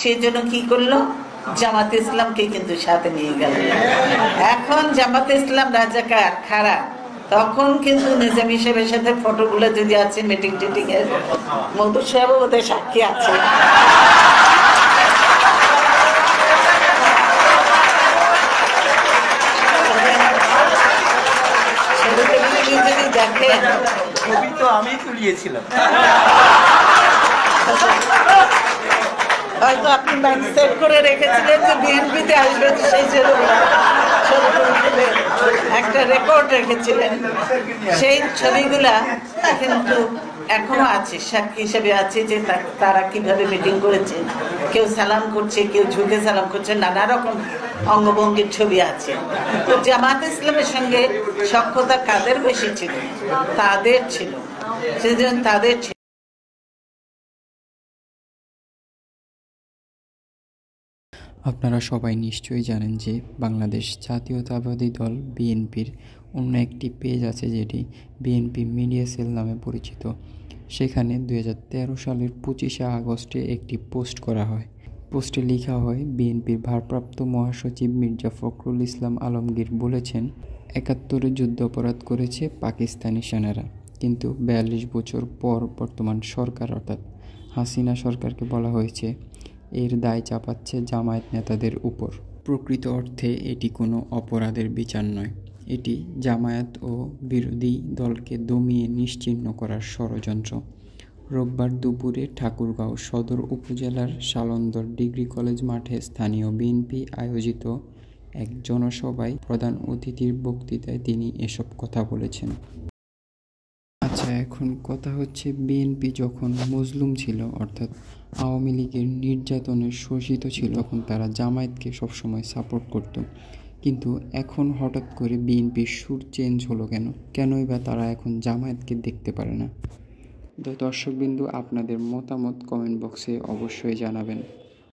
সেই জন্য কি করলো, জামাতে ইসলামকে কিন্তু সাথে নিয়ে গেল। এখন জামাতে ইসলাম রাজাকার খারাপ, তখন কিন্তু নিজামী সাহেবের সাথে ফটোগুলো যদি আছে মিটিং টিটিং এর, মধু সাহেব ওদের সাক্ষী আছে। দেখেন ছবি তো আমি তুলিয়েছিলাম। হয়তো আপনি মাইন্ড সেট করে রেখেছিলেন যে বিএনপিতে আসবেন, সেই জন্য একটা রেকর্ড রেখেছিলেন। সেই ছবিগুলা কিন্তু এখনো আছে, সাক্ষী হিসেবে আছে যে তারা কিভাবে মিটিং করেছে, কেউ সালাম করছে, কেউ ঝুঁকে সালাম করছে, নানা রকম অঙ্গভঙ্গির ছবি আছে। তো জামাত ইসলামের সঙ্গে সখ্যতা কাদের বেশি ছিল? তাদের ছিল, সেজন্য তাদের ছিল। আপনারা সবাই নিশ্চয়ই জানেন যে বাংলাদেশ জাতীয়তাবাদী দল বিএনপির অন্য একটি পেজ আছে যেটি বিএনপি মিডিয়া সেল নামে পরিচিত। সেখানে 2013 সালের 25শে আগস্টে একটি পোস্ট করা হয়। পোস্টে লেখা হয়, বিএনপির ভারপ্রাপ্ত মহাসচিব মির্জা ফখরুল ইসলাম আলমগীর বলেছেন, 71-এ যুদ্ধাপরাধ করেছে পাকিস্তানি সেনারা, কিন্তু 42 বছর পর বর্তমান সরকার অর্থাৎ হাসিনা সরকারকে বলা হয়েছে এর দায় চাপাচ্ছে জামায়াত নেতাদের উপর। প্রকৃত অর্থে এটি কোনো অপরাধের বিচার নয়, এটি জামায়াত ও বিরোধী দলকে দমিয়ে নিশ্চিহ্ন করার ষড়যন্ত্র। রোববার দুপুরে ঠাকুরগাঁও সদর উপজেলার সালন্দর ডিগ্রি কলেজ মাঠে স্থানীয় বিএনপি আয়োজিত এক জনসভায় প্রধান অতিথির বক্তৃতায় তিনি এসব কথা বলেছেন। আচ্ছা, এখন কথা হচ্ছে, বিএনপি যখন মজলুম ছিল অর্থাৎ আওয়ামী লীগের নির্যাতনের শোষিত ছিল, তখন তারা জামায়াতকে সবসময় সাপোর্ট করত, কিন্তু এখন হঠাৎ করে বিএনপির সুর চেঞ্জ হলো কেন? কেনই বা তারা এখন জামায়াতকে দেখতে পারে না? দর্শকবিন্দু, আপনাদের মতামত কমেন্ট বক্সে অবশ্যই জানাবেন।